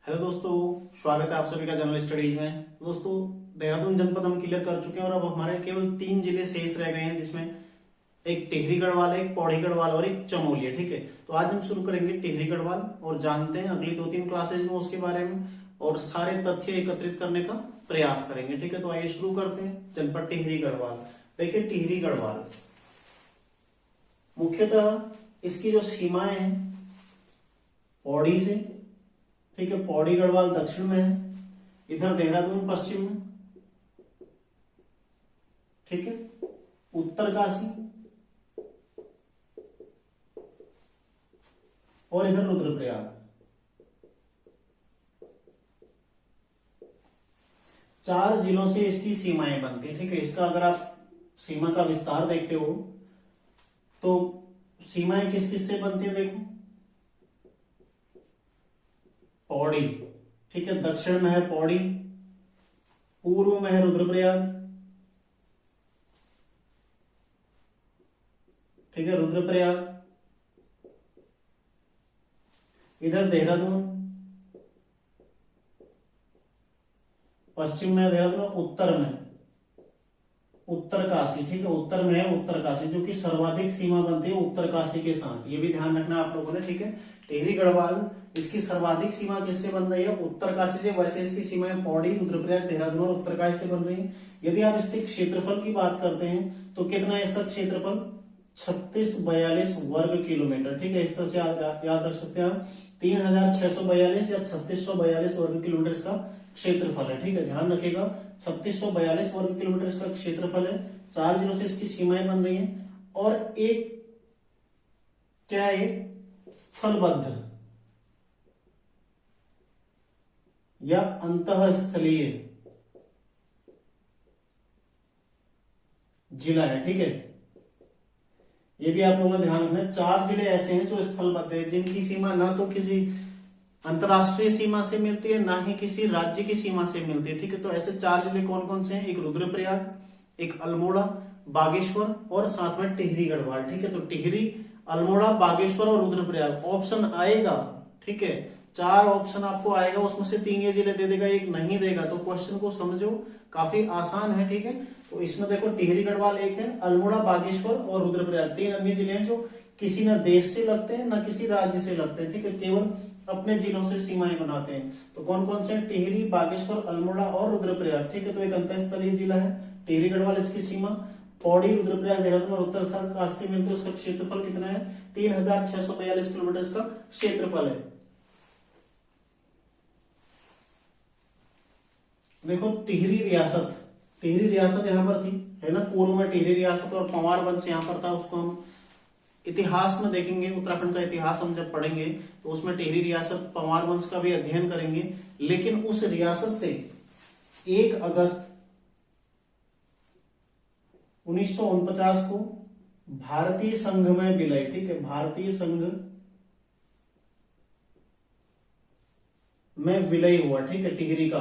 Hello दोस्तों, स्वागत है आप सभी का जनरल स्टडीज में। दोस्तों, देहरादून जनपद हम क्लियर कर चुके हैं और अब हमारे केवल 3 जिले शेष रह गए हैं, जिसमें एक टिहरी गढ़वाल है, एक पौड़ी गढ़वाल और एक चमोली है। ठीक है, तो आज हम शुरू करेंगे टिहरी गढ़वाल और जानते हैं अगली 2-3 क्लासेज में उसके बारे में और सारे तथ्य एकत्रित करने का प्रयास करेंगे। ठीक है, तो आइए शुरू करते हैं। जनपद टिहरी गढ़वाल। देखिए, टिहरी गढ़वाल मुख्यतः इसकी जो सीमाएं हैं पौड़ी से, ठीक है, पौड़ी गढ़वाल दक्षिण में है, इधर देहरादून पश्चिम में, ठीक है, उत्तरकाशी और इधर रुद्रप्रयाग। 4 जिलों से इसकी सीमाएं बनती है। ठीक है, इसका अगर आप सीमा का विस्तार देखते हो तो सीमाएं किस किस से बनती है, देखो। पौड़ी, ठीक है, दक्षिण में है पौड़ी, पूर्व में है रुद्रप्रयाग, ठीक है, रुद्रप्रयाग, इधर देहरादून, पश्चिम में है देहरादून, उत्तर में उत्तरकाशी, ठीक है, उत्तर में है उत्तरकाशी, जो कि सर्वाधिक सीमा बनती है उत्तरकाशी के साथ। ये भी ध्यान रखना आप लोगों ने। ठीक है, टिहरी गढ़वाल इसकी सर्वाधिक सीमा किससे बन रही है, उत्तरकाशी से। वैसे इसकी सीमाएं पौड़ी, रुद्रप्रयाग, देहरादून और उत्तरकाशी से बन रही है। यदि आप इसके क्षेत्रफल की बात करते हैं तो कितना है इसका क्षेत्रफल, 3642 वर्ग किलोमीटर। ठीक है, इस तरह से याद रख सकते हैं आप, 3642 या 3642 वर्ग किलोमीटर इसका क्षेत्रफल है। ठीक है, ध्यान रखिएगा, 3642 वर्ग किलोमीटर इसका क्षेत्रफल है। 4 जिलों से इसकी सीमाएं बन रही हैं और एक क्या है, स्थलबद्ध या अंतःस्थलीय जिला है। ठीक है, ये भी आप लोगों ने ध्यान रखना है। 4 जिले ऐसे हैं जो स्थलबद्ध है, जिनकी सीमा ना तो किसी अंतरराष्ट्रीय सीमा से मिलती है, ना ही किसी राज्य की सीमा से मिलती है। ठीक है, तो ऐसे 4 जिले कौन कौन से हैं, एक रुद्रप्रयाग, एक अल्मोड़ा, बागेश्वर और साथ में टिहरी गढ़वाल। ठीक है, तो टिहरी, अल्मोड़ा, बागेश्वर और रुद्रप्रयाग ऑप्शन आएगा। ठीक है, 4 ऑप्शन आपको आएगा, उसमें से 3 ये जिले दे देगा, एक नहीं देगा। तो क्वेश्चन को समझो, काफी आसान है। ठीक है, तो इसमें देखो टिहरी गढ़वाल एक है, अल्मोड़ा, बागेश्वर और रुद्रप्रयाग 3 अन्य जिले हैं जो किसी न देश से लगते हैं, न किसी राज्य से लगते हैं। ठीक है, केवल अपने जिलों से सीमाएं बनाते हैं। तो कौन कौन से, टिहरी, बागेश्वर, अल्मोड़ा और रुद्रप्रयाग। ठीक है, तो एक अंतःस्थलीय जिला है टिहरी गढ़वाल। इसकी सीमा पौड़ी, रुद्रप्रयाग, देहरादून और उत्तरकाशी से मिलकर उसका क्षेत्रफल कितना है, 3642 किलोमीटर इसका क्षेत्रफल है। देखो, टिहरी रियासत, टिहरी रियासत यहां पर थी, है ना, पूर्व में टिहरी रियासत और पंवार वंश यहां पर था। उसको हम इतिहास में देखेंगे, उत्तराखंड का इतिहास हम जब पढ़ेंगे तो उसमें टिहरी रियासत, पंवार वंश का भी अध्ययन करेंगे। लेकिन उस रियासत से 1 अगस्त 1949 को भारतीय संघ में विलय, ठीक है, भारतीय संघ में विलय हुआ। ठीक है, टिहरी का।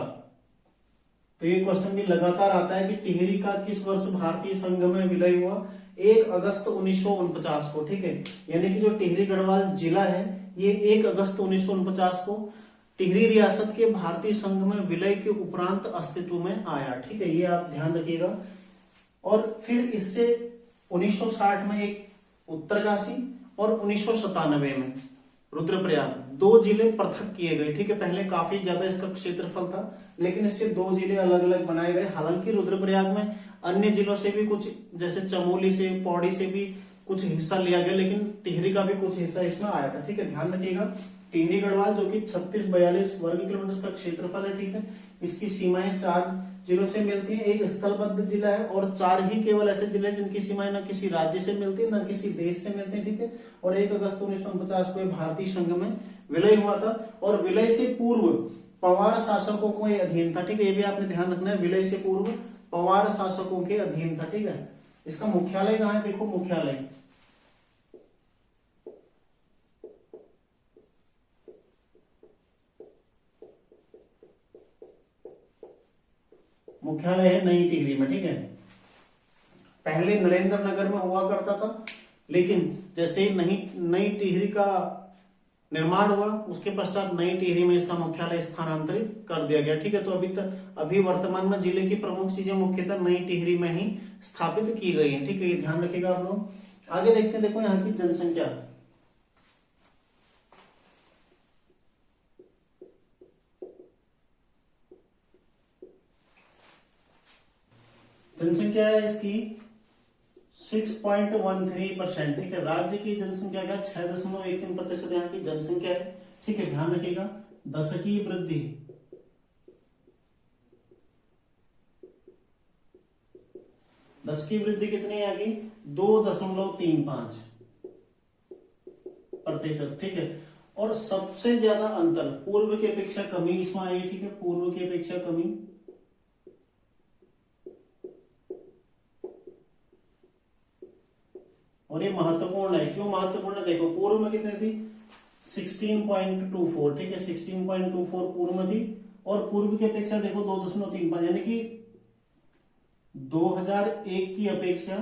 तो ये क्वेश्चन भी लगातार आता है कि टिहरी का किस वर्ष भारतीय संघ में विलय हुआ, 1 अगस्त 1949 को। ठीक है, यानी कि जो टिहरी गढ़वाल जिला है ये 1 अगस्त 1949 को टिहरी रियासत के भारतीय संघ में विलय के उपरांत अस्तित्व में आया। ठीक है, ये आप ध्यान रखिएगा। और फिर इससे 1960 में एक उत्तरकाशी और 1997 में रुद्रप्रयाग, 2 जिले पृथक किए गए। ठीक है, पहले काफी ज्यादा इसका क्षेत्रफल था, लेकिन इससे 2 जिले अलग अलग बनाए गए। हालांकि रुद्रप्रयाग में अन्य जिलों से भी कुछ, जैसे चमोली से, पौड़ी से भी कुछ हिस्सा लिया गया, लेकिन टिहरी का भी कुछ हिस्सा इसमें आया था। ठीक है, ध्यान रखिएगा। टिहरी गढ़वाल जो कि 3642 वर्ग किलोमीटर का क्षेत्रफल है। ठीक है, इसकी सीमाएं 4 जिलों से मिलती है, एक स्थलबद्ध जिला है और 4 ही केवल ऐसे जिले जिनकी सीमाएं न किसी राज्य से मिलती है, न किसी देश से मिलती है। ठीक है, और 1 अगस्त 1949 को भारतीय संघ में विलय हुआ था और विलय से पूर्व पंवार शासकों को ये अधीन था। ठीक है, ये भी आपने ध्यान रखना है, विलय से पूर्व पंवार शासकों के अधीन था। ठीक है, इसका मुख्यालय कहाँ है, देखो, मुख्यालय मुख्यालय है नई टिहरी में। ठीक है, पहले नरेंद्र नगर में हुआ करता था, लेकिन जैसे ही नई टिहरी का निर्माण हुआ, उसके पश्चात नई टिहरी में इसका मुख्यालय स्थानांतरित कर दिया गया। ठीक है, तो अभी वर्तमान में जिले की प्रमुख चीजें मुख्यतः नई टिहरी में ही स्थापित की गई है। ठीक है, ये ध्यान रखिएगा आप लोग। आगे देखते हैं, देखो यहाँ की जनसंख्या। जनसंख्या है इसकी 6.13%। ठीक है, राज्य की जनसंख्या का 6.13% यहाँ की जनसंख्या है। ठीक है, ध्यान रखिएगा। दशकीय वृद्धि, दशकीय वृद्धि कितनी है आगे? 2.35%। ठीक है, और सबसे ज्यादा अंतर पूर्व की अपेक्षा कमी इसमें आई। ठीक है, पूर्व की अपेक्षा कमी, और ये महत्वपूर्ण है। क्यों महत्वपूर्ण है? देखो, पूर्व में कितनी थी? 16.24। ठीक है, 16.24 पूर्व में थी, और पूर्व की अपेक्षा देखो 2.35, यानी कि 2001 की अपेक्षा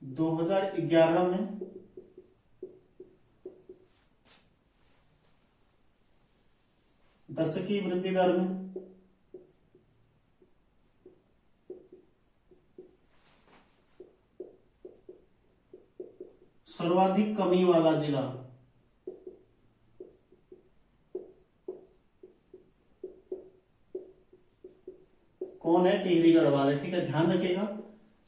2011 में दशकीय वृद्धि दर में सर्वाधिक कमी वाला जिला कौन है? टिहरी गढ़वाल है। ठीक है, ध्यान रखिएगा।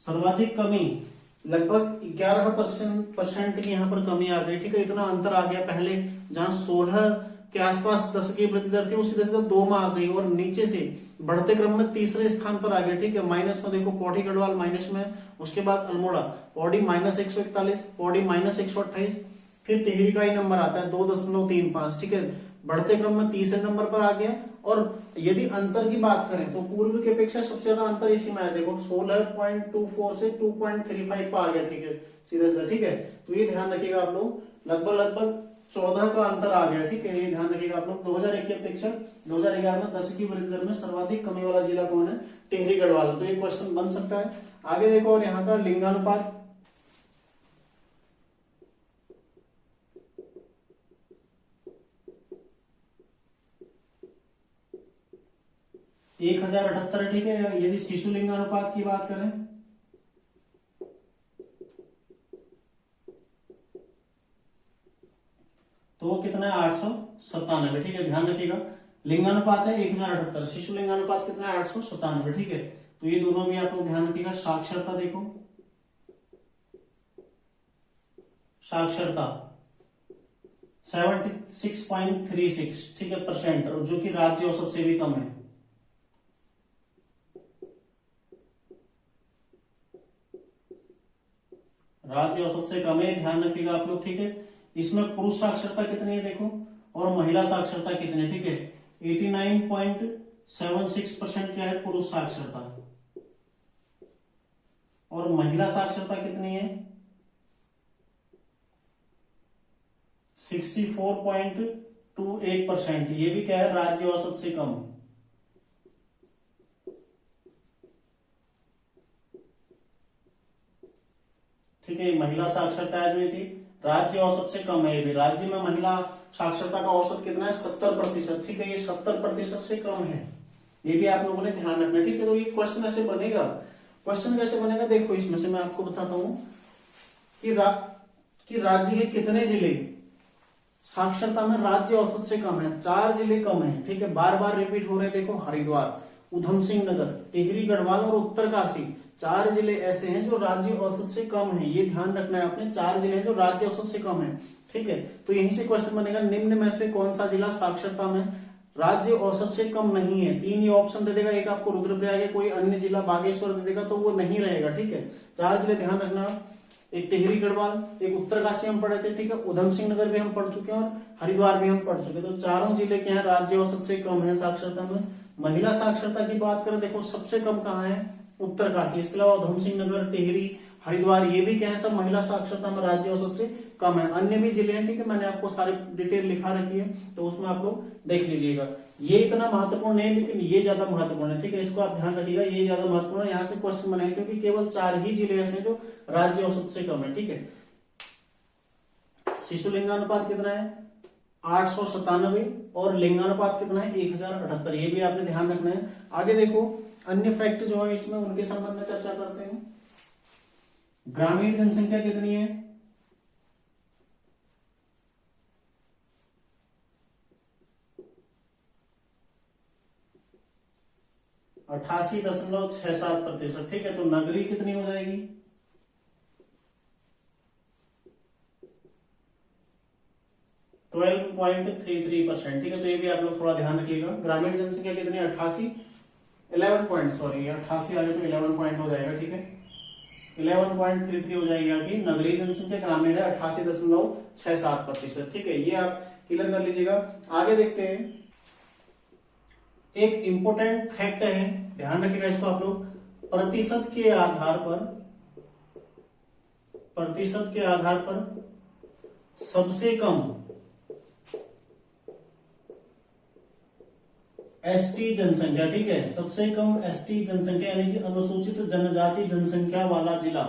सर्वाधिक कमी लगभग 11% की यहाँ पर कमी आ गई। ठीक है, इतना अंतर आ गया। पहले जहां 16 के आसपास दशकीय वृद्धि दर थी, उसी दशक 2 में आ गई, और नीचे से बढ़ते क्रम में तीसरे स्थान पर आ गया। ठीक है, माइनस में देखो पौड़ी गढ़वाल माइनस में, उसके बाद अल्मोड़ा, पौड़ी -141, पौड़ी -128, फिर टिहरी का ही नंबर आता है 2.35। ठीक है, बढ़ते क्रम में तीसरे नंबर पर आ गया। और यदि अंतर की बात करें तो पूर्व की अपेक्षा सबसे ज्यादा अंतर इसी में है। देखो 16.24 से 2.35 पर आ गया। ठीक है, सीधा सीधा। ठीक है, तो ये ध्यान रखिएगा आप लोग, लगभग 14 का अंतर आ गया। ठीक है, ये ध्यान रखिएगा आप लोग। 2001 की अपेक्षा 2011 में दशकीय वृद्धि दर में सर्वाधिक कमी वाला जिला कौन है? टिहरी गढ़वाल। तो ये क्वेश्चन बन सकता है। आगे देखो, और यहाँ का लिंगानुपात, है 1078। ठीक है, यदि शिशु लिंगानुपात की बात करें तो वो कितना है? 897। ठीक है, ध्यान रखिएगा। लिंगानुपात है 1078, शिशु लिंगानुपात कितना है? 897। ठीक है, तो ये दोनों भी आप लोग ध्यान रखिएगा। साक्षरता देखो, साक्षरता 76.36। ठीक है, परसेंट, और जो कि राज्य औसत से भी कम है। राज्य औसत से कम है, ध्यान रखिएगा आप लोग। ठीक है, इसमें पुरुष साक्षरता कितनी है देखो, और महिला साक्षरता कितनी है? ठीक है, 89.76% क्या है? पुरुष साक्षरता, और महिला साक्षरता कितनी है? 64.28%। ये भी क्या है? राज्य औसत से कम। ठीक है, महिला साक्षरता है जो ये थी राज्य औसत से कम है। ये भी राज्य में महिला साक्षरता का औसत कितना है? 70%। ठीक है, ये 70% से कम है। ये भी आप लोगों ने ध्यान रखना है। ठीक है, तो ये क्वेश्चन ऐसे बनेगा। क्वेश्चन कैसे बनेगा? देखो, इसमें से मैं आपको बताता हूं कि राज्य के कितने जिले साक्षरता में राज्य औसत से कम है। 4 जिले कम है। ठीक है, बार बार रिपीट हो रहे। देखो, हरिद्वार, उधम सिंह नगर, टिहरी गढ़वाल और उत्तरकाशी, 4 जिले ऐसे हैं जो राज्य औसत से कम है। ये ध्यान रखना है आपने, 4 जिले हैं जो राज्य औसत से कम है। ठीक है, तो यहीं से क्वेश्चन बनेगा, निम्न में से कौन सा जिला साक्षरता में राज्य औसत से कम नहीं है? 3 ही ऑप्शन दे देगा, एक आपको रुद्रप्रयाग है, कोई अन्य जिला बागेश्वर दे देगा, तो वो नहीं रहेगा। ठीक है, 4 जिले ध्यान रखना, एक टिहरी गढ़वाल, एक उत्तरकाशी हम पढ़े थे। ठीक है, उधम सिंह नगर भी हम पढ़ चुके हैं, और हरिद्वार भी हम पढ़ चुके हैं। तो चारों जिले क्या है? राज्य औसत से कम है साक्षरता में। महिला साक्षरता की बात करें, देखो सबसे कम कहाँ है? उत्तरकाशी। इसके अलावा उधम सिंह नगर, टिहरी, हरिद्वार, ये भी क्या है, सब महिला साक्षरता में राज्य औसत से कम है। अन्य भी जिले हैं, ठीक है, मैंने आपको सारी डिटेल लिखा रखी है, तो उसमें आप लोग देख लीजिएगा। ये इतना महत्वपूर्ण नहीं, लेकिन ये ज्यादा महत्वपूर्ण है, ठीक है, इसको आप ध्यान रखिएगा, ये ज्यादा महत्वपूर्ण है, यहाँ से क्वेश्चन बनेगा, क्योंकि केवल 4 ही जिले ऐसे हैं जो राज्य औसत से कम है, ठीक है। शिशु लिंगानुपात कितना है, 897, और लिंगानुपात कितना है, 1078, ये भी आपने ध्यान रखना है। आगे देखो, अन्य फैक्ट जो है इसमें, उनके संबंध में चर्चा करते हैं। ग्रामीण जनसंख्या कितनी है, 88.67%, ठीक है। तो नगरीय कितनी हो जाएगी, 12.33%, ठीक है। तो ये भी आप लोग थोड़ा ध्यान रखिएगा। ग्रामीण जनसंख्या कितनी है, 11 पॉइंट, सॉरी 88 आगे तो 11 पॉइंट हो जाएगा, ठीक है, 11.33 हो जाएगी आपकी। नगरीय जनसंख्या, ग्रामीण है 88.67%, ठीक है, ये आप क्लियर कर लीजिएगा। आगे देखते हैं, एक इंपॉर्टेंट फैक्ट है, ध्यान रखिएगा इसको आप लोग। प्रतिशत के आधार पर सबसे कम एसटी जनसंख्या, ठीक है, सबसे कम एसटी जनसंख्या यानी कि अनुसूचित जनजाति जनसंख्या वाला जिला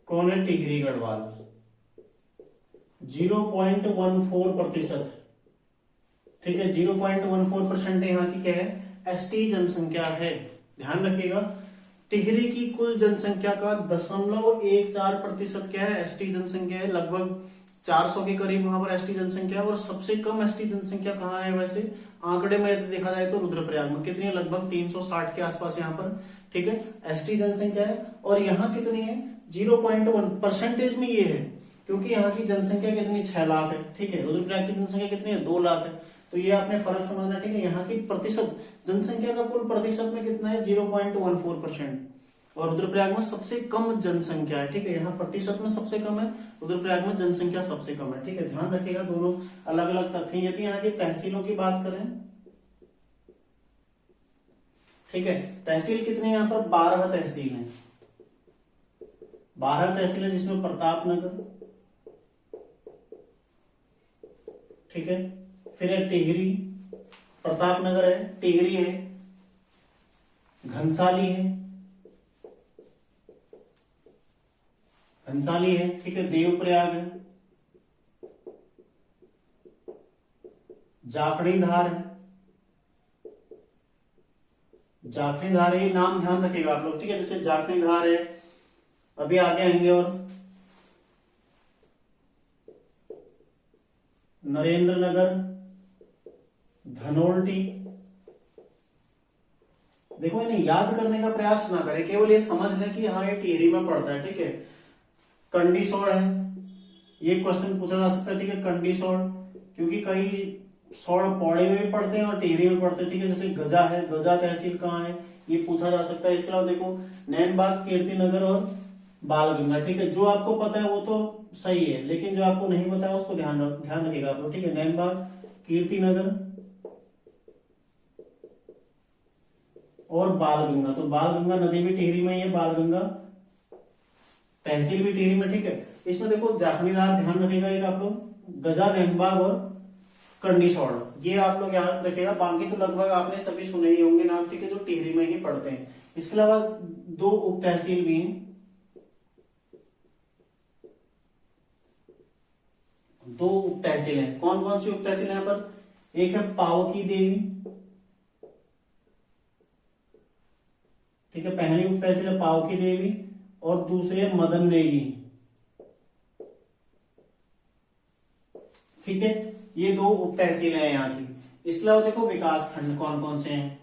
कौन है, टिहरी गढ़वाल, 0.14%, ठीक है, 0.14% यहाँ की क्या है, एसटी जनसंख्या है, ध्यान रखिएगा। टिहरी की कुल जनसंख्या का 0.14% क्या है, एसटी जनसंख्या है। लगभग 400 के करीब वहां पर एसटी जनसंख्या है। और सबसे कम एसटी जनसंख्या कहाँ है वैसे आंकड़े में यदि देखा जाए तो रुद्रप्रयाग में। कितनी है, लगभग 360 के आसपास यहाँ पर, ठीक है, एसटी जनसंख्या है। और यहाँ कितनी है, 0.1% में ये है, क्योंकि यहाँ की जनसंख्या कितनी, 6 लाख है, ठीक है। रुद्रप्रयाग की जनसंख्या कितनी है, 2 लाख है। तो ये आपने फर्क समझना, ठीक है। यहाँ की प्रतिशत जनसंख्या का कुल प्रतिशत में कितना है, 0.14%। और रुद्रप्रयाग में सबसे कम जनसंख्या है, ठीक है, यहाँ प्रतिशत में सबसे कम है, रुद्रप्रयाग में जनसंख्या सबसे कम है, ठीक है। ध्यान रखिएगा, दोनों अलग अलग तथ्य। यदि यहाँ की तहसीलों की बात करें, ठीक है, तहसील कितने यहाँ पर, 12 तहसील हैं, 12 तहसील है, जिसमें प्रतापनगर, ठीक है, फिर है टिहरी, प्रतापनगर है, टिहरी है, घनसाली है, ठीक है, देवप्रयाग है, जाखणीधार है, ये नाम ध्यान रखिएगा आप लोग, ठीक है, जैसे जाखणीधार है, अभी आगे आएंगे। और नरेंद्र नगर, धनोल्टी, देखो इन्हें याद करने का प्रयास ना करें, केवल ये समझ लें कि हाँ ये टिहरी में पड़ता है, ठीक है। कंडीसौर है, ये क्वेश्चन पूछा जा सकता है, ठीक है, कंडीसौर, क्योंकि कई सौड़ पौड़े में भी पढ़ते हैं और टिहरी में पढ़ते हैं, ठीक है। जैसे गजा है, गजा तहसील कहाँ है, ये पूछा जा सकता है। इसके अलावा देखो नैनबाग, कीर्तिनगर और बालगंगा, ठीक है। जो आपको पता है वो तो सही है, लेकिन जो आपको नहीं पता है उसको ध्यान रखिएगा आप लोग, ठीक है। नैनबाग, कीर्तिनगर और बालगंगा, तो बालगंगा नदी भी टिहरी में ही है, बालगंगा तहसील भी टिहरी में, ठीक है। इसमें देखो जाखणीधार ध्यान रखिएगा एक आप लोग, गजा, नैनबाग और कंडीसौर, ये आप लोग याद रखिएगा। बाकी तो लगभग आपने सभी सुने ही होंगे नाम, ठीक है, जो टिहरी में ही पढ़ते हैं। इसके अलावा 2 उप तहसील भी हैं, 2 उप तहसील हैं। कौन कौन सी उप तहसील है यहाँ पर, एक है पावकी देवी, ठीक है, पहली उप तहसील है पावकी देवी, और दूसरी है मदन नेगी, ठीक है। ये 2 उप तहसील है यहाँ की। इसके अलावा देखो विकास खंड कौन कौन से हैं,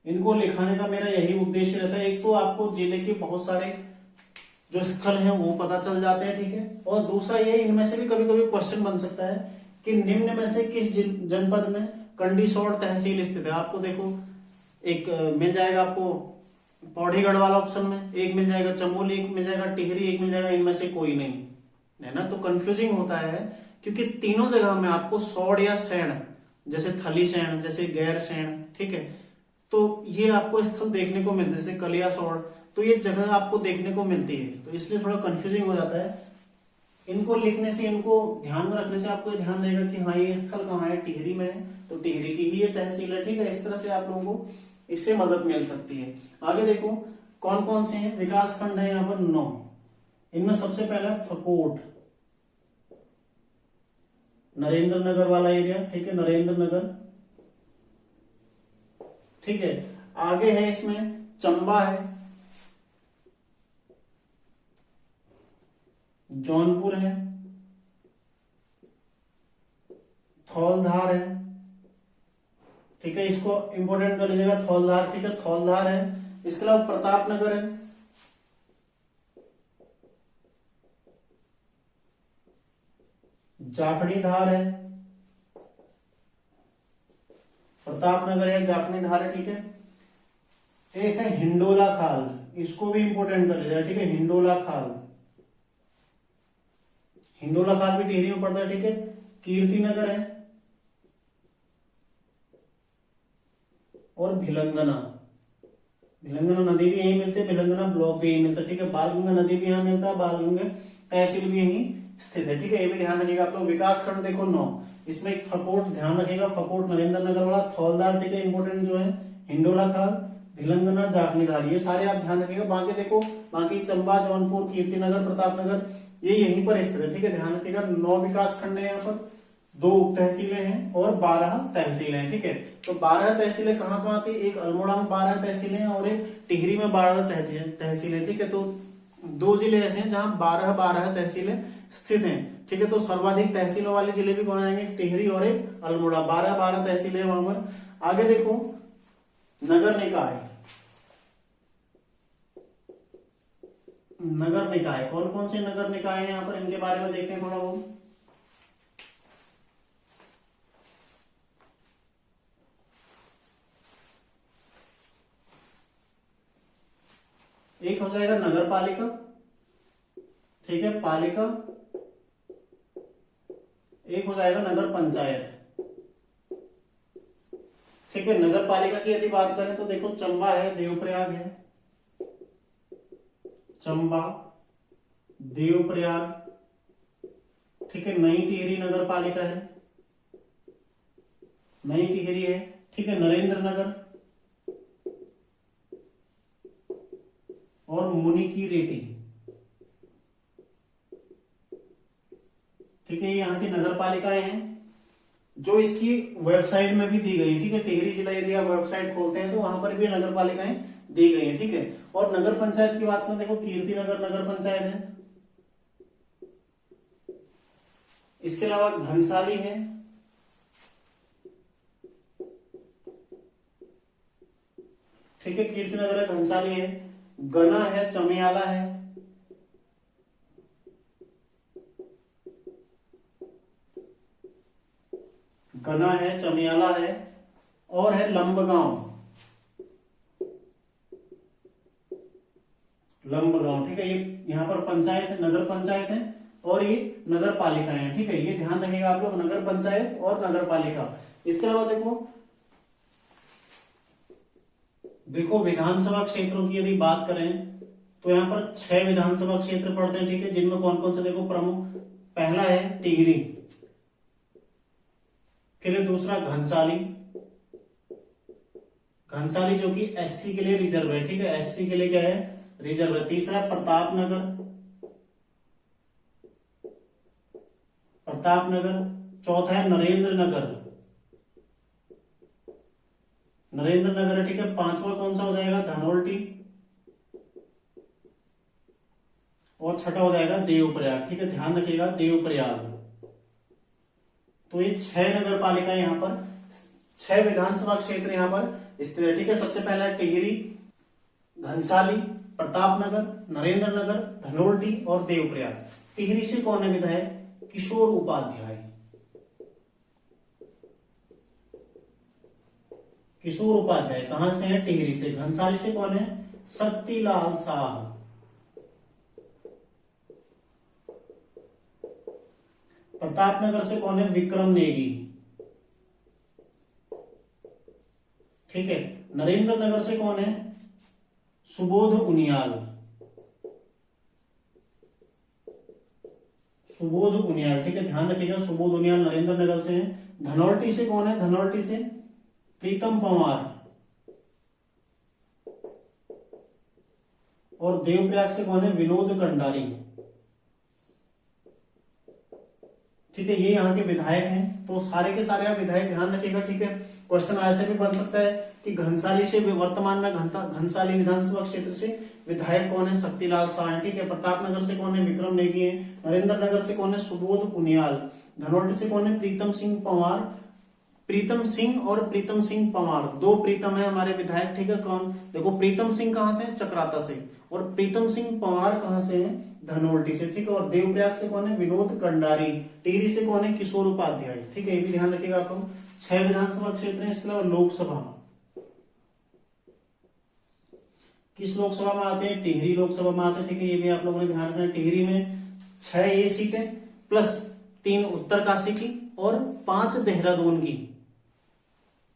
इनको लिखाने का मेरा यही उद्देश्य रहता है। एक तो आपको जिले के बहुत सारे जो स्थल हैं वो पता चल जाते हैं, ठीक है। और दूसरा ये, इनमें से भी कभी कभी क्वेश्चन बन सकता है कि निम्न में से किस जनपद में कंडीसौर तहसील स्थित है। आपको देखो एक मिल जाएगा आपको पौड़ी गढ़वाल ऑप्शन में, एक मिल जाएगा चमोली, एक मिल जाएगा टिहरी, एक मिल जाएगा, इनमें से कोई नहीं है ना। तो कंफ्यूजिंग होता है, क्योंकि तीनों जगह में आपको सौड़ या सैण जैसे थलीशैण, जैसे गैरसैण, ठीक है। तो ये आपको स्थल देखने को मिलते हैं, जैसे कलियासोड़, तो ये जगह आपको देखने को मिलती है, तो इसलिए थोड़ा कंफ्यूजिंग हो जाता है। इनको लिखने से, इनको ध्यान में रखने से आपको ध्यान रहेगा कि हाँ ये स्थल कहाँ है, टिहरी में है, तो टिहरी की ही ये तहसील है, ठीक है। इस तरह से आप लोगों को इससे मदद मिल सकती है। आगे देखो कौन कौन से हैं विकास खंड है यहाँ पर 9। इनमें सबसे पहला फकोट, नरेंद्र नगर वाला एरिया, ठीक है, नरेंद्र नगर, ठीक है। आगे है इसमें चंबा है, जौनपुर है, थौलधार है, ठीक है, इसको इंपोर्टेंट कर लीजिएगा, थौलधार, ठीक है, थौलधार है। इसके अलावा प्रतापनगर है, जाखणी धार है, प्रतापनगर है, जाखणी धार है, ठीक है। एक है हिंडोला खाल, इसको भी इंपोर्टेंट कर लीजिएगा, ठीक है, हिंडोला खाल, हिंडोला खाल भी टिहरी में पड़ता है, ठीक है। कीर्तिनगर है और भिलंगना, भिलंगना नदी भी यही मिलती है, भिलंगना ब्लॉक भी यही मिलता है, ठीक है। बालगंगा नदी भी यहाँ मिलता है, बालगंगा तहसील भी यही स्थित है, ठीक है। ये भी ध्यान रखिएगा आप लोग। विकास खंड देखो 9, इसमें एक फकोट ध्यान रखिएगा, फकोट नरेंद्र नगर वाला, थौलदार, ठीक है, इंपोर्टेंट जो है, हिंडोला खाल, भिलंगना, जाखनीधार, ये सारे आप ध्यान रखिएगा। बाकी देखो, बाकी चंबा, जौनपुर, कीर्तिनगर, प्रतापनगर, ये यहीं पर स्थित है, ठीक है, ध्यान रखिएगा। 9 विकास खंड है यहाँ पर, 2 उप तहसीलें हैं और 12 तहसीलें हैं, ठीक है। तो 12 तहसीलें कहाँ कहाँ थी, एक अल्मोड़ा में 12 तहसीलें हैं और एक टिहरी में 12 तहसीलें, ठीक है। तो 2 जिले ऐसे हैं जहां 12 तहसीलें स्थित हैं, ठीक है। तो सर्वाधिक तहसीलों वाले जिले भी कौन आएंगे, टिहरी और एक अल्मोड़ा, 12 तहसीलें वहां पर। आगे देखो नगर निकाय, नगर निकाय कौन कौन से नगर निकाय हैं यहाँ पर, इनके बारे में देखते हैं थोड़ा बहुत। एक हो जाएगा नगर पालिका, ठीक है, पालिका। एक हो जाएगा नगर पंचायत, ठीक है। नगर पालिका की यदि बात करें तो देखो चंबा है, देवप्रयाग है, चंबा, देवप्रयाग, ठीक है। नई टिहरी नगर पालिका है, नई टिहरी है, ठीक है। नरेंद्र नगर और मुनि की रेती, ठीक है, यहाँ की नगर पालिकाएं हैं जो इसकी वेबसाइट में भी दी गई है, ठीक है। टिहरी जिला यदि आप वेबसाइट खोलते हैं तो वहां पर भी नगर पालिकाएं दी गई है, ठीक है। और नगर पंचायत की बात करें, देखो कीर्ति नगर नगर पंचायत है, इसके अलावा घनसाली है, ठीक है, कीर्ति नगर है, घनसाली है, गना है, चमियाला है, गना है, चमियाला है, और है लंबगांव, लंबगांव, ठीक है। ये यहाँ पर पंचायत है, नगर पंचायत है और ये नगर पालिकाएं हैं, ठीक है। ये ध्यान रखिएगा आप लोग, नगर पंचायत और नगर पालिका। इसके अलावा देखो, देखो विधानसभा क्षेत्रों की यदि बात करें तो यहाँ पर 6 विधानसभा क्षेत्र पड़ते हैं, ठीक है, जिनमें कौन कौन से देखो प्रमुख, पहला है टिहरी, फिर है दूसरा घनसाली, घनसाली जो कि एससी के लिए रिजर्व है, ठीक है, एससी के लिए क्या है, रिजर्व है। तीसरा प्रतापनगर, प्रतापनगर। चौथा है नरेंद्र नगर, नरेंद्र नगर है, ठीक है। पांचवा कौन सा हो जाएगा, धनोल्टी, और छठा हो जाएगा देवप्रयाग, ठीक है, ध्यान रखिएगा देवप्रयाग। तो ये 6 नगर पालिका यहाँ पर, 6 विधानसभा क्षेत्र यहाँ पर स्थित है, ठीक है। सबसे पहला है टिहरी, घनसाली, प्रतापनगर, नरेंद्र नगर, धनोल्टी और देवप्रयाग। टिहरी से कौन है विधायक, किशोर उपाध्याय, किशोर उपाध्याय कहां से है, टिहरी से। घनसाली से कौन है, शक्तिलाल शाह, प्रतापनगर से कौन है, विक्रम नेगी, ठीक है। नरेंद्र नगर से कौन है? सुबोध उनियाल। सुबोध उनियाल, ठीक है, ध्यान रखिएगा, सुबोध उनियाल नरेंद्र नगर से है। धनौल्टी से कौन है? धनौल्टी से प्रीतम पंवार। और देवप्रयाग से कौन है? विनोद कंडारी। ठीक है, ये यहाँ के विधायक हैं। तो सारे के सारे आप विधायक ध्यान रखिएगा, ठीक है। क्वेश्चन ऐसे भी बन सकता है कि घनसाली से वर्तमान में घनसाली विधानसभा क्षेत्र से विधायक कौन है? शक्तिलाल शाह है, ठीक है। प्रतापनगर से कौन है? विक्रम नेगी है। नरेंद्र नगर से कौन है? सुबोध उनियाल। धनौल्टी से कौन है? प्रीतम सिंह पंवार। प्रीतम सिंह और प्रीतम सिंह पंवार, दो प्रीतम है हमारे विधायक, ठीक है। कौन? देखो, प्रीतम सिंह कहां से? चक्राता से। और प्रीतम सिंह पंवार कहां से है? धनौल्टी से, ठीक है। और देवप्रयाग से कौन है? विनोद कंडारी। टिहरी से कौन है? किशोर उपाध्याय, ठीक है। ये भी ध्यान रखिएगा आप लोग। 6 विधानसभा क्षेत्र है। इसके अलावा लोकसभा, किस लोकसभा में आते हैं? टिहरी लोकसभा में आते हैं, ठीक है। ये भी आप लोगों ने ध्यान रखना है। टिहरी में 6 ये सीटें प्लस 3 उत्तरकाशी की और 5 देहरादून की,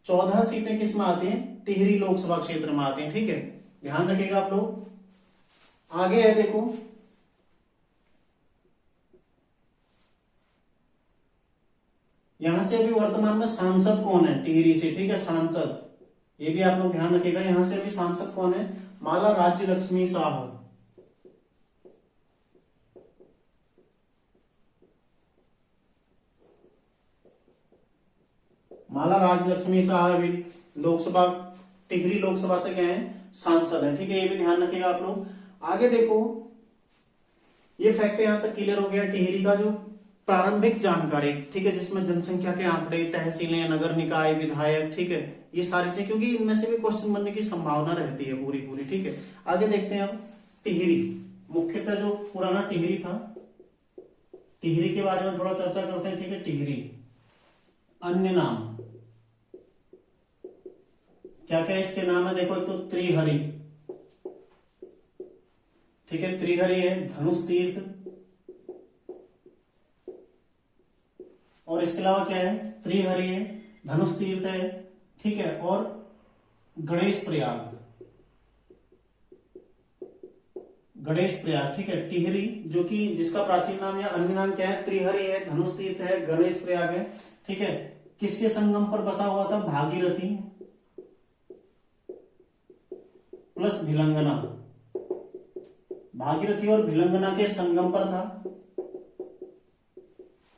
14 सीटें किस में आती हैं? टिहरी लोकसभा क्षेत्र में आती हैं, ठीक है। ध्यान रखिएगा आप लोग। आगे है, देखो, यहां से अभी वर्तमान में सांसद कौन है? टिहरी से, ठीक है, सांसद। ये भी आप लोग ध्यान रखिएगा। यहां से अभी सांसद कौन है? माला राज्य लक्ष्मी शाह। माला राजलक्ष्मी शाह अभी लोकसभा, टिहरी लोकसभा से क्या है? सांसद है, ठीक है। ये भी ध्यान रखिएगा आप लोग। आगे देखो, ये फैक्ट यहां तक क्लियर हो गया। टिहरी का जो प्रारंभिक जानकारी, ठीक है, जिसमें जनसंख्या के आंकड़े, तहसीलें, नगर निकाय, विधायक, ठीक है, ये सारी चीजें, क्योंकि इनमें से भी क्वेश्चन बनने की संभावना रहती है पूरी पूरी, ठीक है। आगे देखते हैं अब टिहरी, मुख्यतः जो पुराना टिहरी था, टिहरी के बारे में थोड़ा चर्चा करते हैं, ठीक है। टिहरी अन्य नाम क्या क्या इसके नाम है? देखो, एक तो त्रिहरी, ठीक है, त्रिहरी है। धनुष तीर्थ, और इसके अलावा क्या है? त्रिहरि है, धनुष तीर्थ है, ठीक है, और गणेश प्रयाग, गणेश प्रयाग, ठीक है। टिहरी जो कि जिसका प्राचीन नाम या अन्य नाम क्या है? त्रिहरि है, धनुष तीर्थ है, गणेश प्रयाग है, ठीक है। किसके संगम पर बसा हुआ था? भागीरथी प्लस भिलंगना, भागीरथी और भिलंगना के संगम पर था,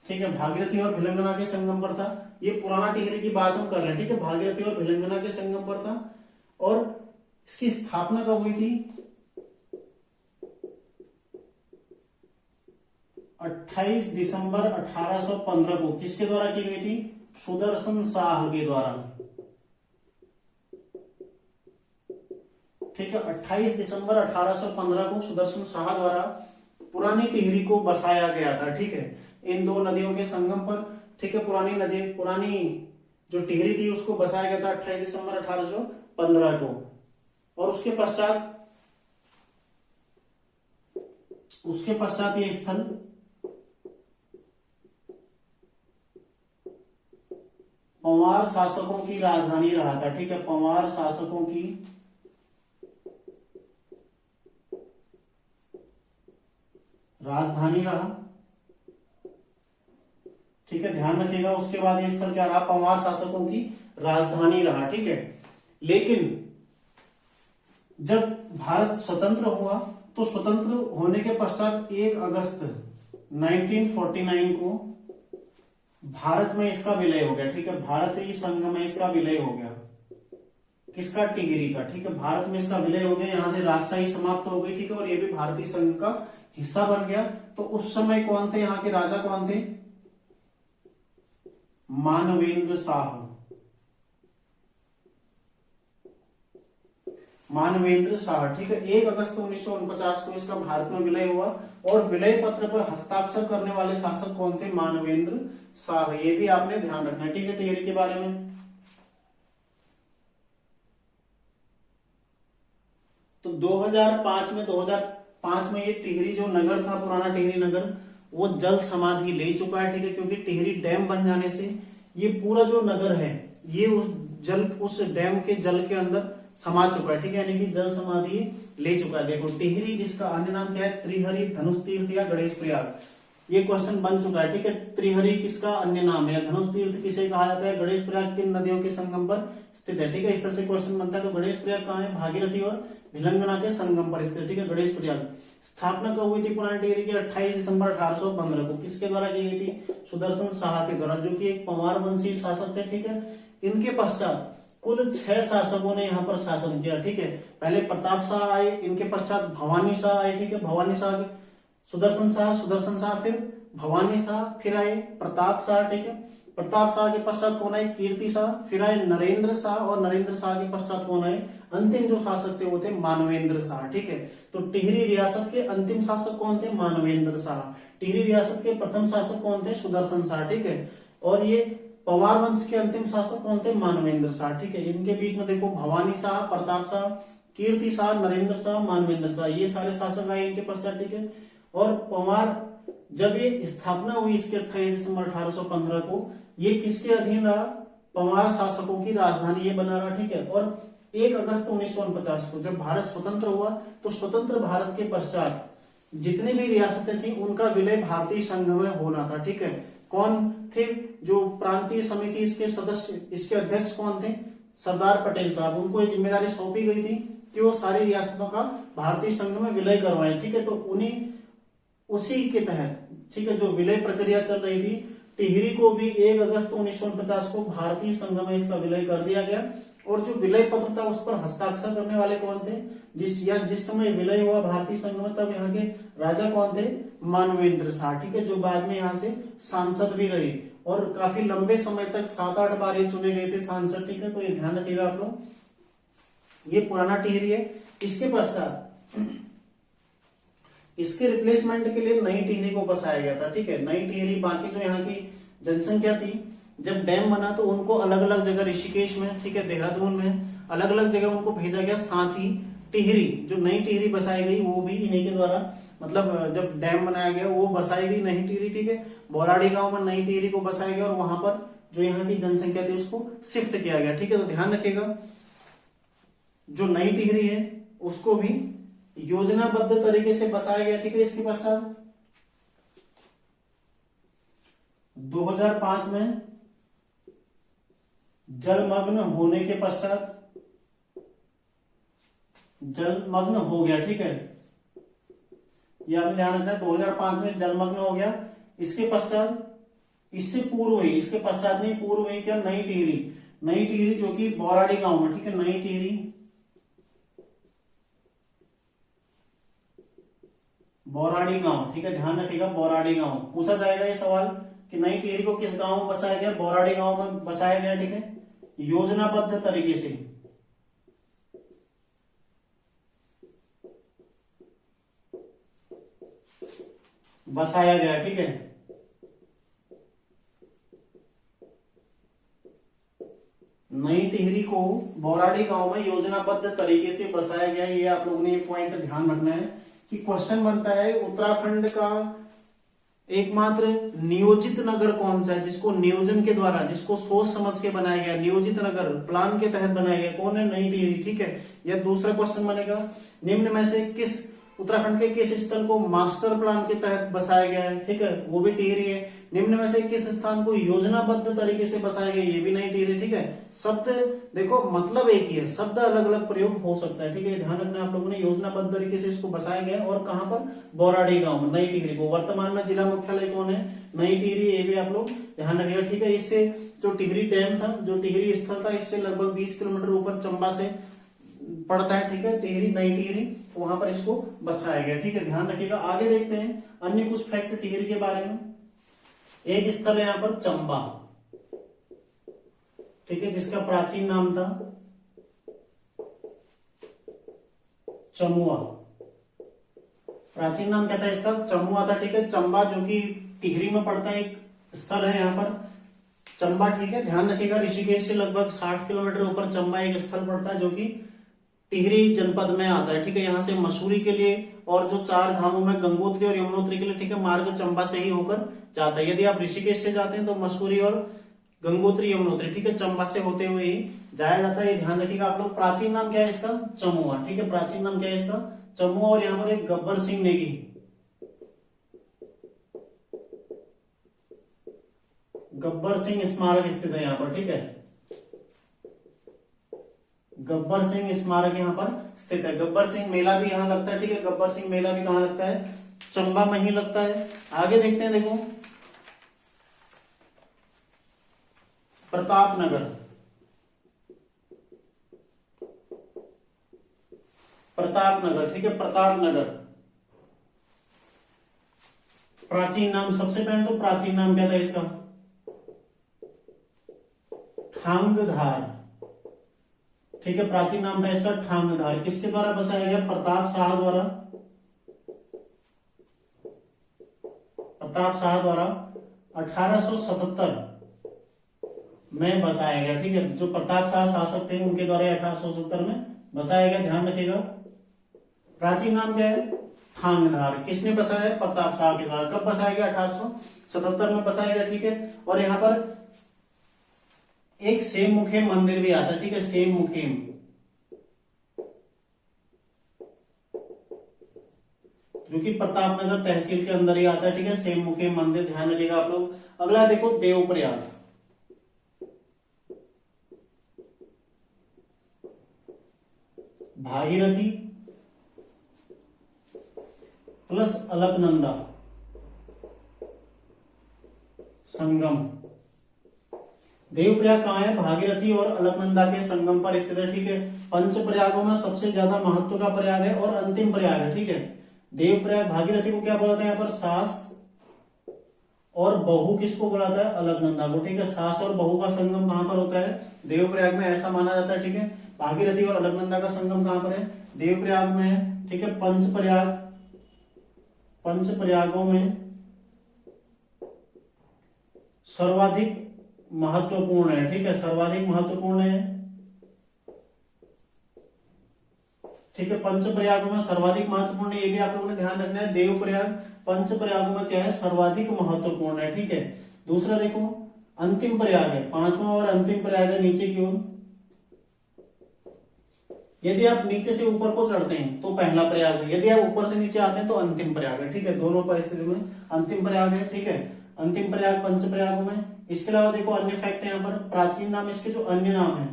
ठीक है। भागीरथी और भिलंगना के संगम पर था। ये पुराना टिहरी की बात हम कर रहे हैं, ठीक है। भागीरथी और भिलंगना के संगम पर था। और इसकी स्थापना कब हुई थी? 28 दिसंबर 1815 को किसके द्वारा की गई थी? सुदर्शन शाह के द्वारा, ठीक है। 28 दिसंबर 1815 को सुदर्शन शाह द्वारा पुरानी टिहरी को बसाया गया था, ठीक है, इन दो नदियों के संगम पर, ठीक है। पुरानी जो टिहरी थी उसको बसाया गया था 28 दिसंबर 1815 को। और उसके पश्चात ये स्थल पंवार शासकों की राजधानी रहा था, ठीक है। पंवार शासकों की राजधानी रहा, ठीक है, ध्यान रखिएगा। उसके बाद ये स्थल क्या रहा? पंवार शासकों की राजधानी रहा, ठीक है। लेकिन जब भारत स्वतंत्र हुआ तो स्वतंत्र होने के पश्चात 1 अगस्त 1949 को भारत में इसका विलय हो गया, ठीक है। भारतीय संघ में इसका विलय हो गया। किसका? टिहरी का, ठीक है। भारत में इसका विलय हो गया, यहां से राजशाही समाप्त हो गई, ठीक है। और ये भी भारतीय संघ का हिस्सा बन गया। तो उस समय कौन थे यहाँ के राजा? कौन थे? मानवेंद्र शाह, मानवेंद्र शाह, ठीक है। 1 अगस्त 1949 को इसका भारत में विलय हुआ। और विलय पत्र पर हस्ताक्षर करने वाले शासक कौन थे? मानवेंद्र शाह। ये भी आपने ध्यान रखना है, ठीक है, टिहरी के बारे में। तो 2005 में ये टिहरी जो नगर था, पुराना टिहरी नगर, वो जल समाधि ले चुका है, ठीक है। क्योंकि टिहरी डैम बन जाने से ये पूरा जो नगर है ये उस जल, उस डैम के जल के अंदर समा चुका है, ठीक है, यानी कि जल समाधि ले चुका है। देखो टिहरी जिसका अन्य नाम क्या है, त्रिहरि, धनुष तीर्थ या गणेश प्रयाग, ये क्वेश्चन बन चुका है, ठीक है। त्रिहरि किसका अन्य नाम है, धनुष तीर्थ किसे कहा जाता है, गणेश प्रयाग किन नदियों के संगम पर स्थित है, ठीक है। इस तरह से क्वेश्चन बनता है। तो गणेश प्रयाग कहाँ है, भागीरथी और भिलंगना के संगम पर स्थित है, ठीक है, गणेश प्रयाग। स्थापना कब हुई थी पुरानी टिहरी की, 28 दिसंबर 1815 को। किसके द्वारा की गई थी, सुदर्शन शाह के द्वारा, जो कि एक पंवार वंशी शासक थे, ठीक है। इनके पश्चात कुल 6 शासकों ने यहाँ पर शासन किया, ठीक है। पहले प्रताप शाह आए, इनके पश्चात भवानी शाह आए, ठीक है, भवानी शाह, सुदर्शन शाह, फिर भवानी शाह, फिर आए प्रताप शाह, ठीक है। प्रताप शाह के पश्चात कौन आए, कीर्ति शाह, फिर आए नरेंद्र शाह, और नरेंद्र शाह के पश्चात कौन आए, अंतिम जो शासक थे वो थे मानवेंद्र शाह, ठीक है। तो टिहरी रियासत के अंतिम शासक कौन थे, मानवेंद्र शाह। टिहरी रियासत के प्रथम शासक कौन थे, सुदर्शन शाह, ठीक है। और ये पंवार वंश के अंतिम शासक कौन थे, मानवेंद्र शाह, ठीक है। इनके बीच में देखो भवानी शाह, प्रताप शाह, कीर्ति शाह, नरेंद्र शाह, मानवेंद्र शाह, ये सारे शासक आए इनके पश्चात, ठीक है। और पंवार, जब ये स्थापना हुई इसके 28 दिसंबर 1815 को, ये किसके अधीन रहा, पंवार शासकों की राजधानी ये बना रहा, ठीक है। और 1 अगस्त 1949 को जब भारत स्वतंत्र हुआ, तो स्वतंत्र भारत के पश्चात जितनी भी रियासतें थी उनका विलय भारतीय संघ में होना था, ठीक है। कौन थे जो प्रांतीय समिति इसके सदस्य, इसके अध्यक्ष कौन थे, सरदार पटेल साहब। उनको ये जिम्मेदारी सौंपी गई थी कि वो सारी रियासतों का भारतीय संघ में विलय करवाएं, ठीक है। तो उन्हीं उसी के तहत, ठीक है, जो विलय प्रक्रिया चल रही थी, टिहरी को भी 1 अगस्त 1949 को भारतीय संघ में इसका विलय कर दिया गया। और जो विलय पत्र था उस पर हस्ताक्षर करने वाले कौन थे, जिस समय विलय हुआ भारतीय संघ में, तब यहाँ के राजा कौन थे, मानवेंद्र शाह, ठीक है, जो बाद में यहाँ से सांसद भी रहे और काफी लंबे समय तक 7-8 बार ये चुने गए थे सांसद, ठीक है। तो ये ध्यान रखिएगा आप लोग। ये पुराना टिहरी है। इसके पश्चात इसके रिप्लेसमेंट के लिए नई टिहरी को बसाया गया था, ठीक है। नई टिहरी, बाकी जो यहाँ की जनसंख्या थी, जब डैम बना तो उनको अलग अलग जगह, ऋषिकेश में, ठीक है, देहरादून में, अलग अलग जगह उनको भेजा गया। साथ ही टिहरी, जो नई टिहरी बसाई गई, वो भी इन्हीं के द्वारा, मतलब जब डैम बनाया गया वो बसाई गई नई टिहरी, ठीक है। बोराड़ी गांव में नई टिहरी को बसाया गया और वहां पर जो यहाँ की जनसंख्या थी उसको शिफ्ट किया गया, ठीक है। तो ध्यान रखिएगा, जो नई टिहरी है उसको भी योजनाबद्ध तरीके से बसाया गया, ठीक है। इसके पश्चात 2005 में जलमग्न होने के पश्चात, जलमग्न हो गया, ठीक है, यह आपने ध्यान रखना है। 2005 में जलमग्न हो गया। इसके पश्चात, इससे पूर्व हुई, इसके पश्चात नहीं, पूर्व हुई क्या, नई टिहरी। नई टिहरी जो कि बोराड़ी गांव में, ठीक है, नई टिहरी, बोराड़ी गांव, ठीक है, ध्यान रखिएगा, बोराड़ी गांव। पूछा जाएगा ये सवाल कि नई टिहरी को किस गांव में बसाया गया, बोराड़ी गांव में बसाया गया, ठीक है, योजनाबद्ध तरीके से। बसाया गया, ठीक है। नई टिहरी को बोराड़ी गांव में योजनाबद्ध तरीके से बसाया गया। ये आप लोगों ने एक पॉइंट ध्यान रखना है कि क्वेश्चन बनता है उत्तराखंड का एकमात्र नियोजित नगर कौन सा है, जिसको नियोजन के द्वारा, जिसको सोच समझ के बनाया गया, नियोजित नगर प्लान के तहत बनाया गया, कौन है, नई टिहरी, ठीक है। या दूसरा क्वेश्चन बनेगा, निम्न में से किस उत्तराखंड के किस स्थल को मास्टर प्लान के तहत बसाया गया है, ठीक है, वो भी टिहरी है। निम्न में से किस स्थान को योजनाबद्ध तरीके से बसाया गया, ये भी नई टिहरी, ठीक है। शब्द देखो मतलब एक ही है, शब्द अलग अलग प्रयोग हो सकता है, ठीक है, ध्यान रखना आप लोगों ने। योजनाबद्ध तरीके से इसको बसाया गया और कहां पर, बोराड़ी गांव में, नई टिहरी को। वर्तमान में जिला मुख्यालय कौन है, नई टिहरी, ये भी आप लोग ध्यान रखिएगा, ठीक है। इससे जो टिहरी डैम था, जो टिहरी स्थल था, इससे लगभग 20 किलोमीटर ऊपर चंबा से पड़ता है, ठीक है, टिहरी, नई टिहरी, वहां पर इसको बसाया गया, ठीक है, ध्यान रखिएगा। आगे देखते हैं अन्य कुछ फैक्ट टिहरी के बारे में। एक स्थल है यहाँ पर चंबा, ठीक है, जिसका प्राचीन नाम था चमुआ। प्राचीन नाम क्या था इसका, चमुआ था, ठीक है। चंबा जो कि टिहरी में पड़ता है, एक स्थल है यहाँ पर चंबा, ठीक है, ध्यान रखिएगा। ऋषिकेश से लगभग 60 किलोमीटर ऊपर चंबा एक स्थल पड़ता है जो कि टिहरी जनपद में आता है, ठीक है। यहाँ से मसूरी के लिए और जो 4 धामों में गंगोत्री और यमुनोत्री के लिए, ठीक है, मार्ग चंबा से ही होकर जाता है। यदि आप ऋषिकेश से जाते हैं तो मसूरी और गंगोत्री, यमुनोत्री, ठीक है, चंबा से होते हुए ही जाया जाता है, ये ध्यान रखिएगा आप लोग। प्राचीन नाम क्या है इसका? चमुआ, ठीक है, प्राचीन नाम क्या है इसका? चमुआ। और यहाँ पर एक गब्बर सिंह नेगी, गब्बर सिंह स्मारक स्थित है यहाँ पर, ठीक है, गब्बर सिंह स्मारक यहाँ पर स्थित है। गब्बर सिंह मेला भी यहाँ लगता है, ठीक है, गब्बर सिंह मेला भी कहाँ लगता है? चंबा में ही लगता है। आगे देखते हैं, देखो प्रतापनगर, प्रतापनगर, ठीक है, प्रतापनगर। प्राचीन नाम, सबसे पहले तो प्राचीन नाम क्या था इसका? ठांगधार, ठीक है, प्राचीन नाम था इसका ठांगधार। किसके द्वारा बसाया गया? प्रताप शाह द्वारा, प्रताप शाह द्वारा 1877 में बसाया गया, ठीक है। जो प्रताप शाह शासक थे उनके द्वारा 1870 में बसाया गया, ध्यान रखिएगा। प्राचीन नाम क्या है? ठांगधार। किसने बसाया? प्रताप शाह के द्वारा। कब बसाया गया? 1877 में बसाया गया, ठीक है। और यहाँ पर एक सेम मुखेम मंदिर भी आता है, ठीक है, सेम मुखेम, जो कि प्रतापनगर तहसील के अंदर ही आता है, ठीक है, सेम मुखेम मंदिर, ध्यान रखिएगा आप लोग। अगला देखो देवप्रयाग, भागीरथी प्लस अलकनंदा संगम। देवप्रयाग कहाँ है? भागीरथी और अलकनंदा के संगम पर स्थित है, ठीक है। पंच प्रयागों में सबसे ज्यादा महत्व का प्रयाग है और अंतिम प्रयाग है, ठीक है। देवप्रयाग, भागीरथी को क्या बोलाता है यहाँ पर? सास। और बहू किसको बुलाता है? अलकनंदा को, ठीक है। सास और बहू का संगम कहां पर होता है? देवप्रयाग में, ऐसा माना जाता है, ठीक है। भागीरथी और अलकनंदा का संगम कहां पर है? देवप्रयाग में है, ठीक है। पंचप्रयाग, पंचप्रयागों में सर्वाधिक महत्वपूर्ण है, ठीक है, सर्वाधिक महत्वपूर्ण है, ठीक है। पंचप्रयागों में सर्वाधिक महत्वपूर्ण है, ये भी आप लोगों ने ध्यान रखना है। देवप्रयाग पंचप्रयागों में क्या है? सर्वाधिक महत्वपूर्ण है, ठीक है। दूसरा देखो अंतिम प्रयाग है, पांचवा और अंतिम प्रयाग है नीचे की ओर। यदि आप नीचे से ऊपर को चढ़ते हैं तो पहला प्रयाग है, यदि आप ऊपर से नीचे आते हैं तो अंतिम प्रयाग है, ठीक है। दोनों परिस्थिति में अंतिम प्रयाग है, ठीक है। अंतिम प्रयाग पंचप्रयागों में। इसके अलावा देखो अन्य फैक्ट है यहाँ पर, प्राचीन नाम इसके जो अन्य नाम है,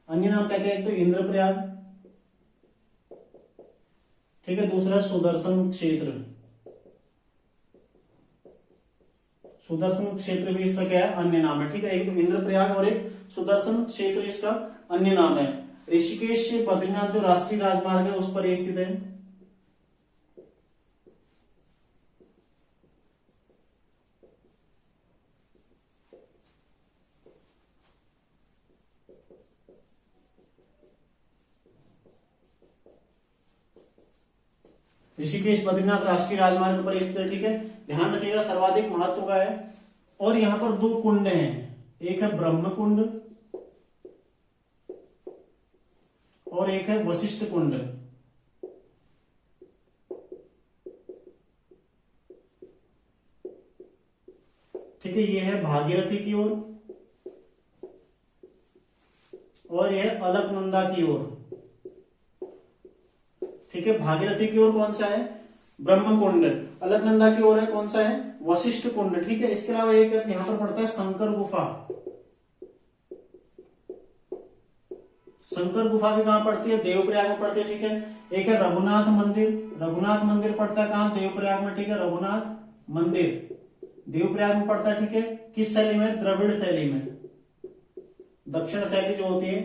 अन्य नाम क्या क्या है? एक तो इंद्रप्रयाग, ठीक है, दूसरा सुदर्शन क्षेत्र, सुदर्शन क्षेत्र भी इसका क्या है? अन्य नाम है, ठीक है। एक तो इंद्रप्रयाग और एक सुदर्शन क्षेत्र इसका अन्य नाम है। ऋषिकेश से बद्रीनाथ जो राष्ट्रीय राजमार्ग है उस पर ये स्थित है। ऋषिकेश बद्रीनाथ राष्ट्रीय राजमार्ग पर स्थित है, ठीक है। ध्यान रखिएगा सर्वाधिक महत्व का है। और यहाँ पर दो कुंड हैं, एक है ब्रह्म कुंड और एक है वशिष्ठ कुंड, ठीक है। ये है भागीरथी की ओर और यह अलकनंदा की ओर, ठीक है। भागीरथी की ओर कौन सा है? ब्रह्म कुंड। अलकनंदा की ओर है कौन सा है? वशिष्ठ कुंड, ठीक है। इसके अलावा एक यहां पर पड़ता है शंकर गुफा। शंकर गुफा भी कहां पड़ती है? देवप्रयाग में पड़ती है, ठीक है। एक है रघुनाथ मंदिर, रघुनाथ मंदिर पड़ता है कहां? देवप्रयाग में, ठीक है। रघुनाथ मंदिर देवप्रयाग में पड़ता है, ठीक है। किस शैली में? द्रविड़ शैली में। दक्षिण शैली जो होती है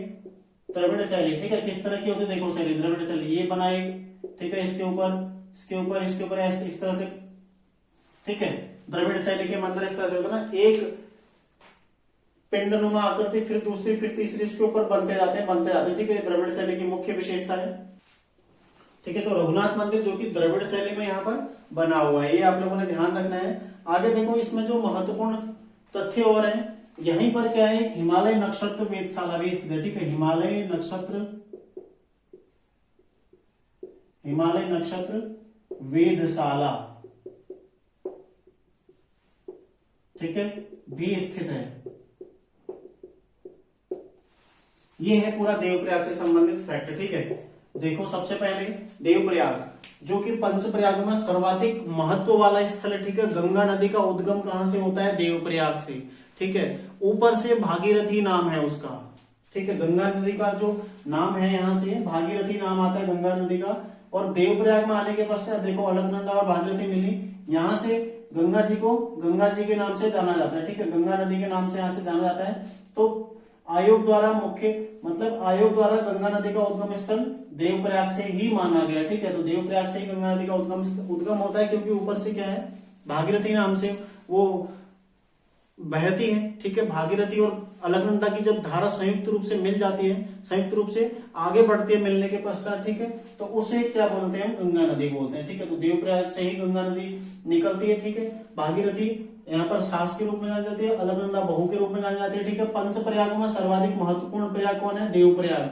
द्रविड़ शैली, ठीक है। किस तरह की होती है? देखो शैली, द्रविड़ शैली, ये बनाई, ठीक है, इसके ऊपर, इसके ऊपर, इसके ऊपर, इस तरह से, ठीक है। द्रविड़ शैली के मंदिर इस तरह से होता है ना, एक पिंडनुमा आकृति, फिर दूसरी, फिर तीसरी, इसके ऊपर बनते जाते हैं, ठीक है। द्रविड़ शैली की मुख्य विशेषता है, ठीक है। तो रघुनाथ मंदिर जो कि द्रविड़ शैली में यहाँ पर बना हुआ है, ये आप लोगों ने ध्यान रखना है। आगे देखो इसमें जो महत्वपूर्ण तथ्य और है, यहीं पर क्या है? हिमालय नक्षत्र वेधशाला भी स्थित है, ठीक है। हिमालय नक्षत्र वेधशाला, ठीक है, भी स्थित है। ये है पूरा देवप्रयाग से संबंधित फैक्ट, ठीक है। देखो सबसे पहले देवप्रयाग जो कि पंच प्रयागों में सर्वाधिक महत्व वाला स्थल है, ठीक है। गंगा नदी का उद्गम कहां से होता है? देवप्रयाग से, ठीक है। ऊपर से भागीरथी नाम है उसका, ठीक है। गंगा नदी का जो नाम है यहाँ से भागीरथी नाम आता है गंगा नदी का। और देवप्रयाग में आने के पश्चात देखो अलकनंदा और भागीरथी मिली, यहाँ से गंगा जी को गंगा जी के नाम से जाना जाता है, ठीक है। गंगा नदी के नाम से यहाँ से जाना जाता है। तो आयोग द्वारा आयोग द्वारा गंगा नदी का उद्गम स्थल देवप्रयाग से ही माना गया, ठीक है। तो देवप्रयाग से ही गंगा नदी का उद्गम होता है, क्योंकि ऊपर से क्या है भागीरथी नाम से वो बहती है, ठीक है। भागीरथी और अलकनंदा की जब धारा संयुक्त रूप से मिल जाती है, संयुक्त रूप से आगे बढ़ती है मिलने के पश्चात, ठीक है, तो उसे क्या बोलते हैं? गंगा नदी बोलते हैं, ठीक है। तो देवप्रयाग से ही गंगा नदी निकलती है, ठीक है। भागीरथी यहाँ पर सास के रूप में जानी जाती है, अलकनंदा बहू के रूप में जानी जाती है, ठीक है। पंच प्रयागों में सर्वाधिक महत्वपूर्ण प्रयाग कौन है? देवप्रयाग।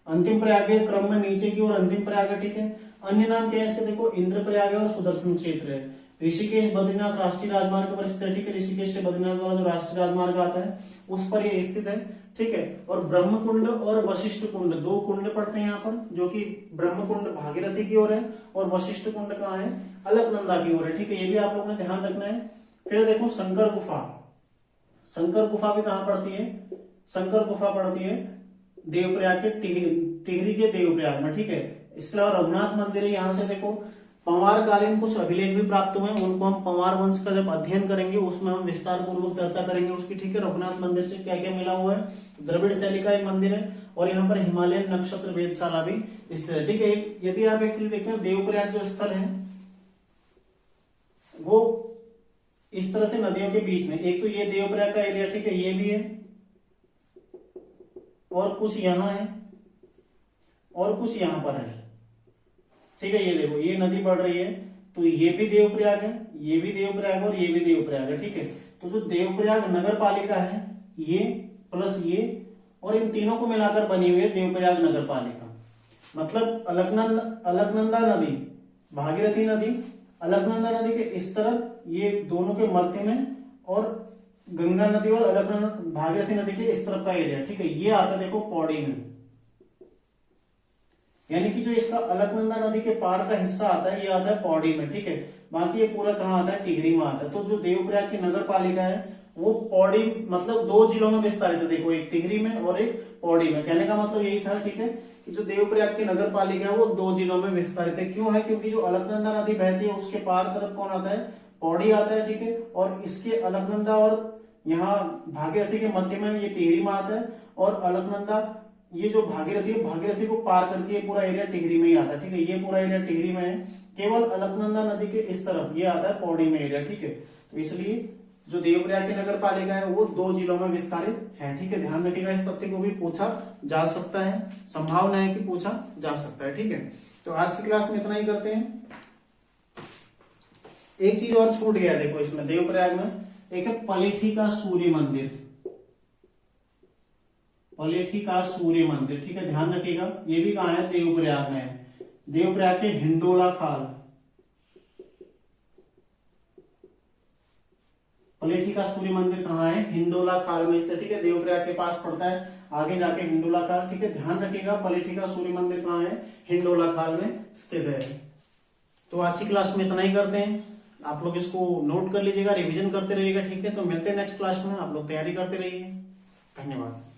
अंतिम प्रयाग के क्रम में नीचे की ओर अंतिम प्रयाग है, ठीक है। अन्य नाम क्या है इसके? देखो इंद्र प्रयाग है और सुदर्शन क्षेत्र है। ऋषिकेश बद्रीनाथ राष्ट्रीय राजमार्ग पर स्थित है, ठीक है। ऋषिकेश से बद्रीनाथ वाला जो राष्ट्रीय राजमार्ग आता है उस पर ये स्थित है, ठीक है। और ब्रह्म कुंड और वशिष्ठ कुंड, दो कुंड पड़ते हैं यहाँ पर, जो कि ब्रह्म कुंड भागीरथी की ओर है और वशिष्ठ कुंड कहाँ है? अलकनंदा की ओर है, ठीक है। ये भी आप लोगों ने ध्यान रखना है। फिर देखो शंकर गुफा, शंकर गुफा भी कहाँ पड़ती है? शंकर गुफा पड़ती है देवप्रयाग के टिहरी के देवप्रयाग में, ठीक है। इसके अलावा रघुनाथ मंदिर है। यहाँ से देखो पंवार कालीन कुछ अभिलेख भी प्राप्त हुए हैं, उनको हम पंवार वंश का जब अध्ययन करेंगे उसमें हम विस्तार पूर्वक चर्चा करेंगे उसकी, ठीक है। रघुनाथ मंदिर से क्या क्या मिला हुआ है? द्रविड़ शैली का एक मंदिर है और यहाँ पर हिमालयन नक्षत्र वेदशाला भी स्थित है, ठीक है। यदि आप एक चीज देखते हैं, देवप्रयाग जो स्थल है वो इस तरह से नदियों के बीच में, एक तो ये देवप्रयाग का एरिया, ठीक है, ये भी है और कुछ यहाँ है और कुछ यहाँ पर है, ठीक है। ये देखो ये नदी बढ़ रही है, तो ये भी देवप्रयाग है, ये भी देवप्रयाग है और ये भी देवप्रयाग है, ठीक है। तो जो देवप्रयाग नगर पालिका है ये प्लस ये और इन तीनों को मिलाकर बनी हुई है देवप्रयाग नगर पालिका। मतलब अलकनंदा नदी, भागीरथी नदी, अलकनंदा नदी के इस तरफ, ये दोनों के मध्य में, और गंगा नदी और अलकनंदा भागीरथी नदी के इस तरफ का एरिया, ठीक है। ये आता है देखो पौड़ी में, यानी कि जो इसका अलकनंदा नदी के पार का हिस्सा आता है ये आता है पौड़ी में, ठीक है। बाकी ये पूरा कहाँ आता है? टिहरी में आता है। तो जो देवप्रयाग की नगर पालिका है वो पौड़ी, मतलब दो जिलों में विस्तारित है, देखो एक टिहरी में और एक पौड़ी में। कहने का मतलब यही था, ठीक है, कि जो देवप्रयाग की नगर पालिका है वो दो जिलों में विस्तारित है। क्यों है? क्योंकि जो अलकनंदा नदी बहती है उसके पार तरफ कौन आता है? पौड़ी आता है, ठीक है। और इसके अलकनंदा और यहाँ भागीरथी के मध्य में ये टिहरी में आता है, और अलकनंदा ये जो भागीरथी को पार करके ये पूरा एरिया टिहरी में ही आता है, ठीक है। ये पूरा एरिया टिहरी में है, केवल अलकनंदा नदी के इस तरफ ये आता है पौड़ी में एरिया, ठीक है। तो इसलिए जो देवप्रयाग की नगर पालिका है वो दो जिलों में विस्तारित है, ठीक है। ध्यान रखिएगा, इस तथ्य को भी पूछा जा सकता है, संभावना है कि पूछा जा सकता है, ठीक है। तो आज की क्लास में इतना ही करते हैं। एक चीज और छूट गया देखो इसमें देवप्रयाग में, एक है पलेठी का सूर्य मंदिर, पलेठी का सूर्य मंदिर, ठीक है। ध्यान रखिएगा, ये भी कहाँ है? देवप्रयाग में है, देवप्रयाग के हिंडोला खाल। पलेठी का सूर्य मंदिर कहाँ है? हिंडोला खाल में स्थित, ठीक है। देवप्रयाग के पास पड़ता है, आगे जाके हिंडोला खाल, ठीक है। ध्यान रखिएगा, पलेठी का सूर्य मंदिर कहाँ है? हिंडोला खाल में स्थित है। तो आज की क्लास में इतना ही करते हैं। आप लोग इसको नोट कर लीजिएगा, रिवीजन करते रहिएगा, ठीक है। तो मिलते हैं नेक्स्ट क्लास में, आप लोग तैयारी करते रहिए। धन्यवाद।